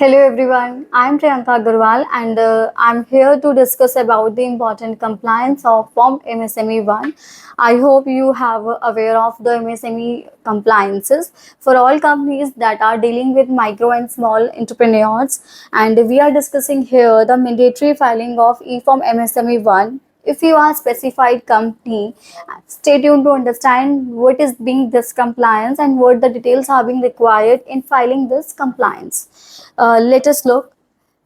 Hello everyone, I'm Priyanka Agarwal and I'm here to discuss about the important compliance of Form MSME 1. I hope you have aware of the MSME compliances for all companies that are dealing with micro and small entrepreneurs, and we are discussing here the mandatory filing of e-form MSME 1. If you are a specified company, stay tuned to understand what is being this compliance and what the details are being required in filing this compliance. Let us look.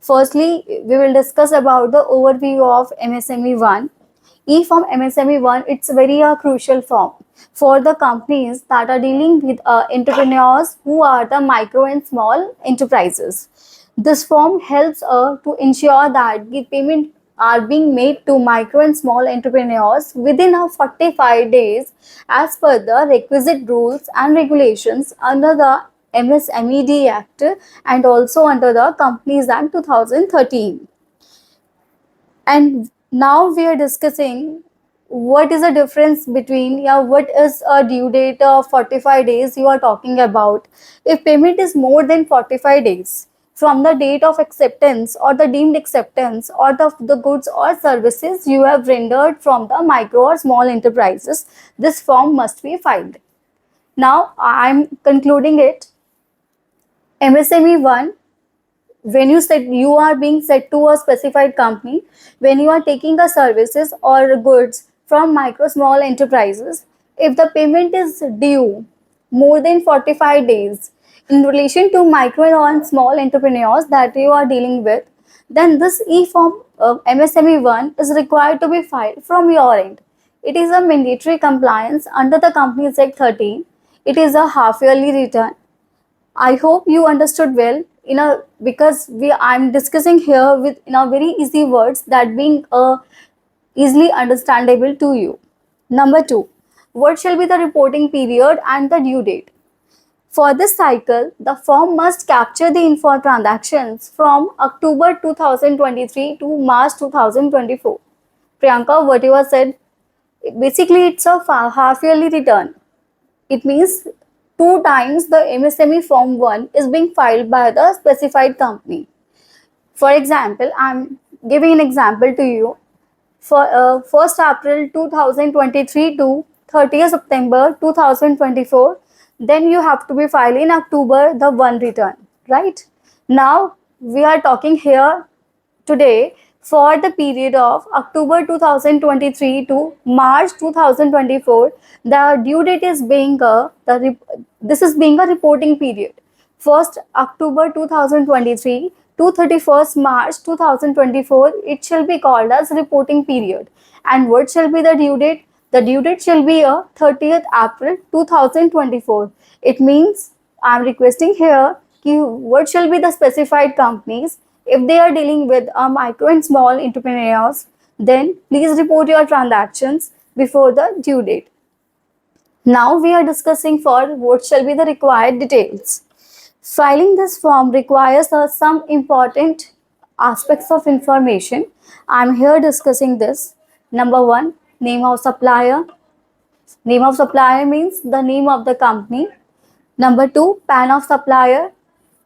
Firstly, we will discuss about the overview of MSME 1. E-form MSME 1, it's very crucial form for the companies that are dealing with entrepreneurs who are the micro and small enterprises. This form helps to ensure that the payment are being made to micro and small entrepreneurs within 45 days as per the requisite rules and regulations under the MSMED Act and also under the Companies Act 2013. And now we are discussing what is the difference between, what is a due date of 45 days you are talking about. If payment is more than 45 days from the date of acceptance or the deemed acceptance or the goods or services you have rendered from the micro or small enterprises, this form must be filed. Now I'm concluding it. MSME 1, when you said you are being set to a specified company, when you are taking a services or goods from micro small enterprises, if the payment is due more than 45 days in relation to micro and small entrepreneurs that you are dealing with, then this e-form MSME 1 is required to be filed from your end. It is a mandatory compliance under the Companies Act 13. It is a half yearly return. I hope you understood well in a because we I'm discussing here with in a very easy words that being easily understandable to you. Number two, what shall be the reporting period and the due date? For this cycle, the firm must capture the info transactions from October 2023 to March 2024. Priyanka, what you have said, basically it's a half yearly return. It means two times the MSME Form 1 is being filed by the specified company. For example, I'm giving an example to you. For 1st April 2023 to 30th September 2024, then you have to be filing in October the one return, right? Now we are talking here today for the period of October 2023 to March 2024. The due date is being this is being a reporting period. 1st October 2023 to 31st March 2024, it shall be called as reporting period. And what shall be the due date? The due date shall be a 30th April 2024. It means I am requesting here what shall be the specified companies. If they are dealing with micro and small entrepreneurs, then please report your transactions before the due date. Now we are discussing for what shall be the required details. Filing this form requires some important aspects of information. I am here discussing this. Number one, name of supplier. Name of supplier means the name of the company. Number two, PAN of supplier,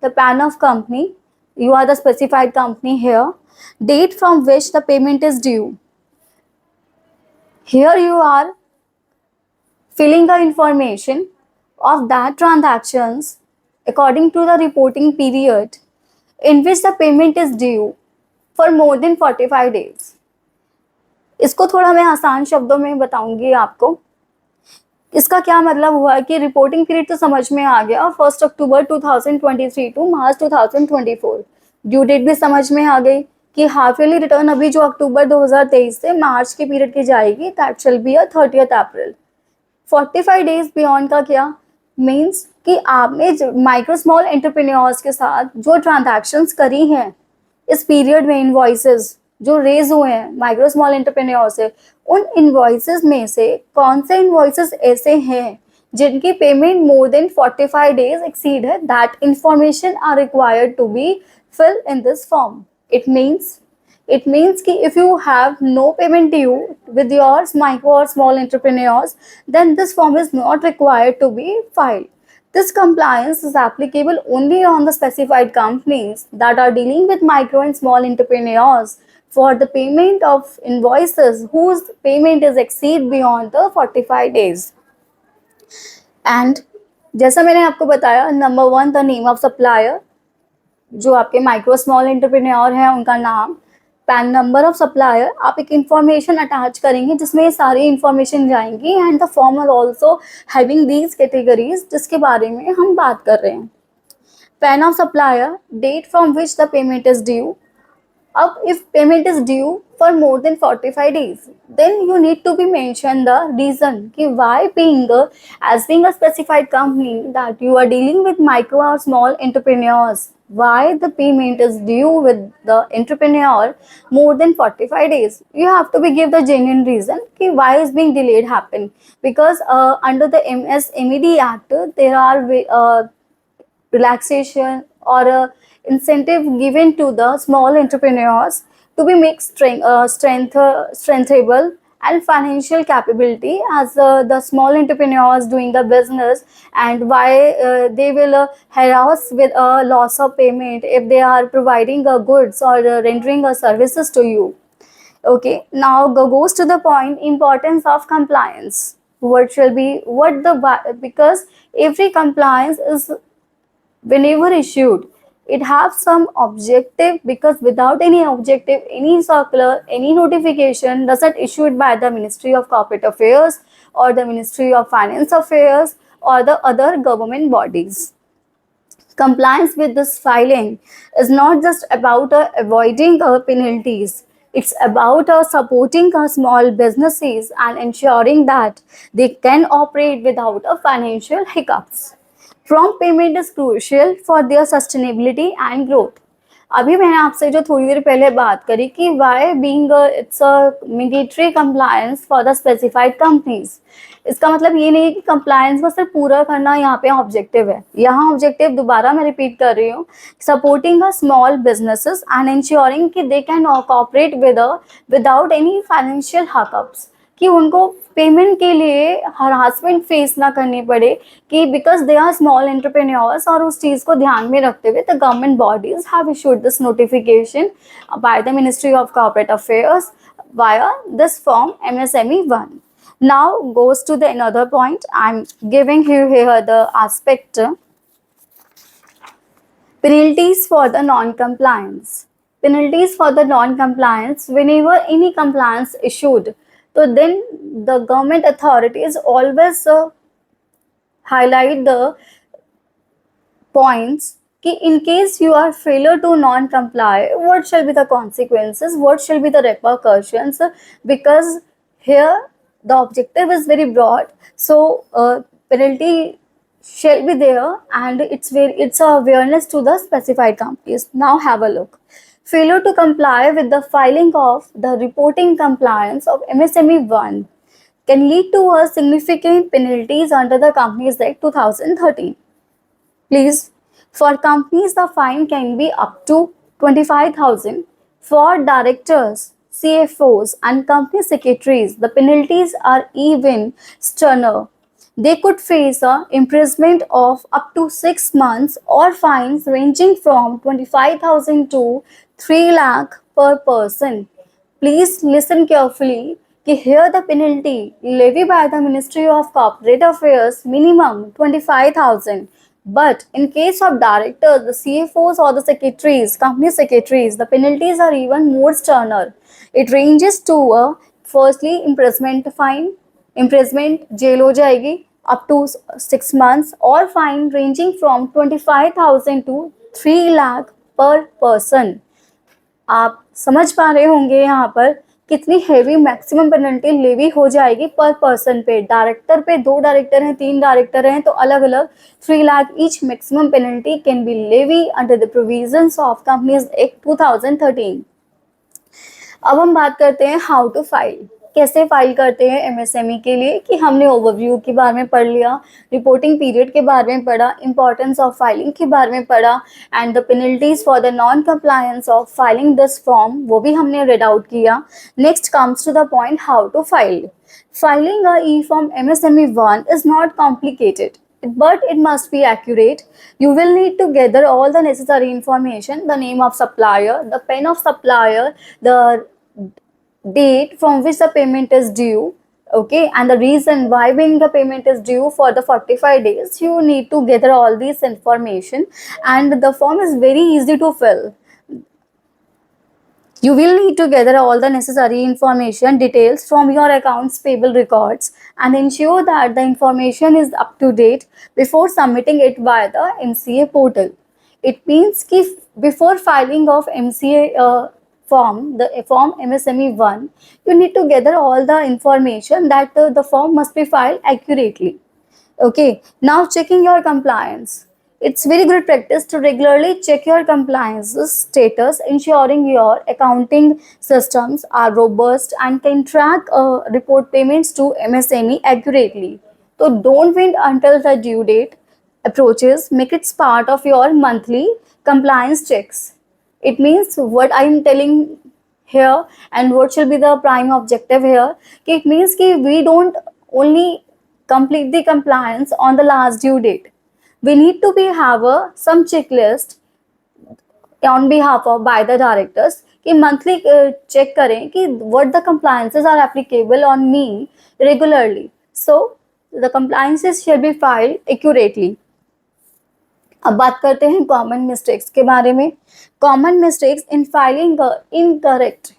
the PAN of company. You are the specified company here. Date from which the payment is due. Here you are filling the information of that transactions according to the reporting period in which the payment is due for more than 45 days. इसको थोड़ा मैं आसान शब्दों में बताऊंगी आपको. इसका क्या मतलब हुआ कि रिपोर्टिंग पीरियड तो समझ में आ गया, 1 अक्टूबर 2023 टू मार्च 2024. ड्यू डेट भी समझ में आ गई कि हाफ ईयरली रिटर्न अभी जो अक्टूबर 2023 से मार्च के पीरियड की जाएगी, that shall be 30th April. 45 days beyond का क्या मीन्स कि आपने माइक्रो स्मॉल एंटरप्रेन्योर्स के साथ जो ट्रांजैक्शंस करी हैं इस पीरियड में, इनवॉइसेस जो रेज हुए हैं माइक्रो स्मॉल एंटरप्रेन्योर से, उन इनवॉइसेस में से कौन से इनवॉइसेस ऐसे हैं जिनकी payment more than 45 days exceed है, that information are required to be fill in this form. It means कि if you have no payment due with your micro or small entrepreneurs, then this form is not required to be filed. This compliance is applicable only on the specified companies that are dealing with micro and small entrepreneurs for the payment of invoices whose payment is exceed beyond the 45 days. And जैसा मैंने आपको बताया, number one the name of supplier, जो आपके micro small entrepreneur हैं उनका नाम, pan number of supplier, आप एक इंफॉर्मेशन अटैच करेंगे जिसमें ये सारी इंफॉर्मेशन जाएंगी and the form are also having these categories जिसके बारे में हम बात कर रहे हैं. PAN of supplier, date from which the payment is due. Up if payment is due for more than 45 days, then you need to be mention the reason कि why as being a specified company that you are dealing with micro or small entrepreneurs, why the payment is due with the entrepreneur more than 45 days. You have to be give the genuine reason कि why is being delayed happen, because under the MSMED Act there are relaxation or a incentive given to the small entrepreneurs to be make strengthable and financial capability as the small entrepreneurs doing the business, and why they will harass with a loss of payment if they are providing goods or rendering services to you. Okay, now goes to the point, importance of compliance. What shall be what the, because every compliance is whenever issued, it have some objective, because without any objective, any circular, any notification doesn't issued by the Ministry of Corporate Affairs or the Ministry of Finance Affairs or the other government bodies. Compliance with this filing is not just about avoiding penalties. It's about supporting small businesses and ensuring that they can operate without financial hiccups. Prompt payment is crucial for their sustainability and growth. अभी मैंने आपसे जो थोड़ी देर पहले बात करी कि why being it's a mandatory compliance for the specified companies, इसका मतलब ये नहीं है कि कंप्लायंस को सिर्फ पूरा करना यहाँ पे ऑब्जेक्टिव है. यहाँ ऑब्जेक्टिव दोबारा मैं रिपीट कर रही हूँ, supporting a small businesses and ensuring कि they can cooperate without any financial hiccups, कि उनको पेमेंट के लिए हरासमेंट फेस ना करनी पड़े, कि because they are small entrepreneurs, और उस चीज़ को ध्यान में रखते हुए the government bodies have issued this notification by the ministry of corporate affairs via this form MSME 1. Now goes to the another point. I'm giving you here the aspect penalties for the non-compliance. Penalties for the non-compliance, whenever any compliance issued, so then the government authorities always highlight the points कि in case you are failure to non-comply, what shall be the consequences, what shall be the repercussions, because here the objective is very broad, so penalty shall be there, and it's a awareness to the specified companies. Now have a look. Failure to comply with the filing of the reporting compliance of MSME 1 can lead to a significant penalties under the Companies Act 2013. Please, for companies the fine can be up to 25,000. For directors, CFOs and company secretaries, the penalties are even sterner. They could face a imprisonment of up to 6 months or fines ranging from 25,000 to 3 lakh per person. Please listen carefully कि here the penalty levied by the Ministry of Corporate Affairs minimum 25,000. But in case of directors, the CFOs or the secretaries, company secretaries, the penalties are even more sterner. It ranges to firstly imprisonment fine, imprisonment jail हो जाएगी up to 6 months, or fine ranging from 25,000 to 3 lakh per person. आप समझ पा रहे होंगे यहाँ पर कितनी हेवी मैक्सिमम पेनल्टी लेवी हो जाएगी पर पर्सन पे. डायरेक्टर पे 2 डायरेक्टर हैं, 3 डायरेक्टर हैं, तो अलग अलग 3 lakh each maximum penalty can be levy under the provisions of companies act 2013. अब हम बात करते हैं हाउ टू फाइल, कैसे फाइल करते हैं एमएसएमई के लिए, कि हमने ओवरव्यू के बारे में पढ़ लिया, रिपोर्टिंग पीरियड के बारे में पढ़ा, इंपॉर्टेंस ऑफ फाइलिंग के बारे में पढ़ा, and the penalties for the non compliance of filing this form वो भी हमने रीड आउट किया. Next comes to the point how to file. Filing a e-form MSME 1 is not complicated. but it must be accurate. You will need to gather all the necessary information: the name of supplier, the pen of supplier, the date from which the payment is due, okay, and the reason why being the payment is due for the 45 days. You need to gather all these information, and the form is very easy to fill. You will need to gather all the necessary information details from your accounts payable records and ensure that the information is up to date before submitting it via the MCA portal. It means कि before filing of MCA form, the form MSME 1, you need to gather all the information that the form must be filed accurately. Okay, now checking your compliance. It's very good practice to regularly check your compliance status, ensuring your accounting systems are robust and can track report payments to MSME accurately. So don't wait until the due date approaches. Make it part of your monthly compliance checks. It means what I'm telling here and what should be the prime objective here. It means that we don't only complete the compliance on the last due date. We need to be have some checklist on behalf of by the directors कि monthly check करें कि what the compliances are applicable on me regularly. So the compliances should be filed accurately. अब बात करते हैं common mistakes के बारे में. Common mistakes in filing incorrect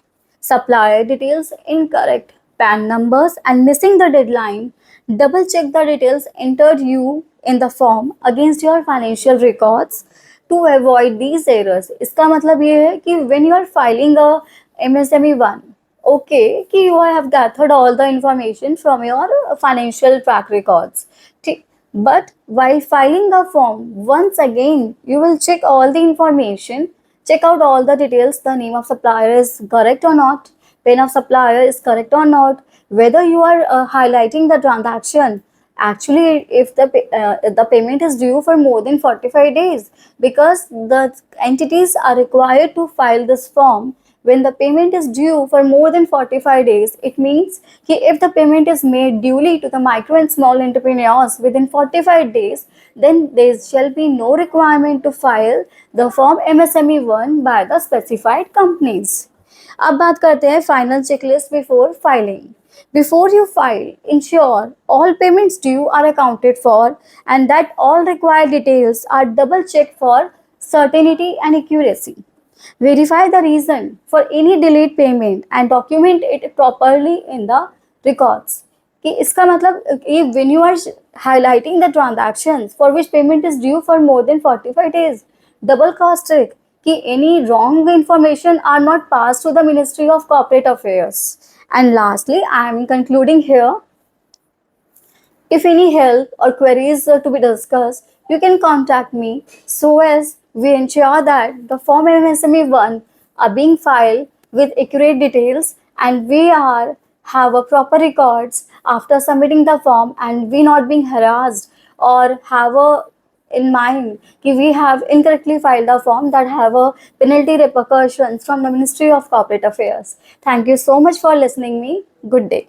supplier details, incorrect PAN numbers, and missing the deadline. Double check the details entered you in the form against your financial records to avoid these errors. इसका मतलब ये है कि when you are filing a MSME 1, okay, कि you have gathered all the information from your financial track records. ठीक. But while filing the form, once again, you will check all the information, check out all the details, the name of supplier is correct or not, pen of supplier is correct or not, whether you are highlighting the transaction. Actually, if the payment is due for more than 45 days, because the entities are required to file this form when the payment is due for more than 45 days. It means that if the payment is made duly to the micro and small entrepreneurs within 45 days, then there shall be no requirement to file the form MSME 1 by the specified companies. अब बात करते हैं final checklist before filing. Before you file, ensure all payments due are accounted for and that all required details are double checked for certainty and accuracy. Verify the reason for any delayed payment and document it properly in the records. कि इसका मतलब कि when you are highlighting the transactions for which payment is due for more than 45 days, double cross check कि any wrong information are not passed to the Ministry of Corporate Affairs. And lastly, I am concluding here. If any help or queries are to be discussed, you can contact me so as we ensure that the form MSME 1 are being filed with accurate details and we are have a proper records after submitting the form and we not being harassed or have a in mind कि we have incorrectly filed a form that have a penalty repercussions from the Ministry of Corporate Affairs. Thank you so much for listening me. Good day.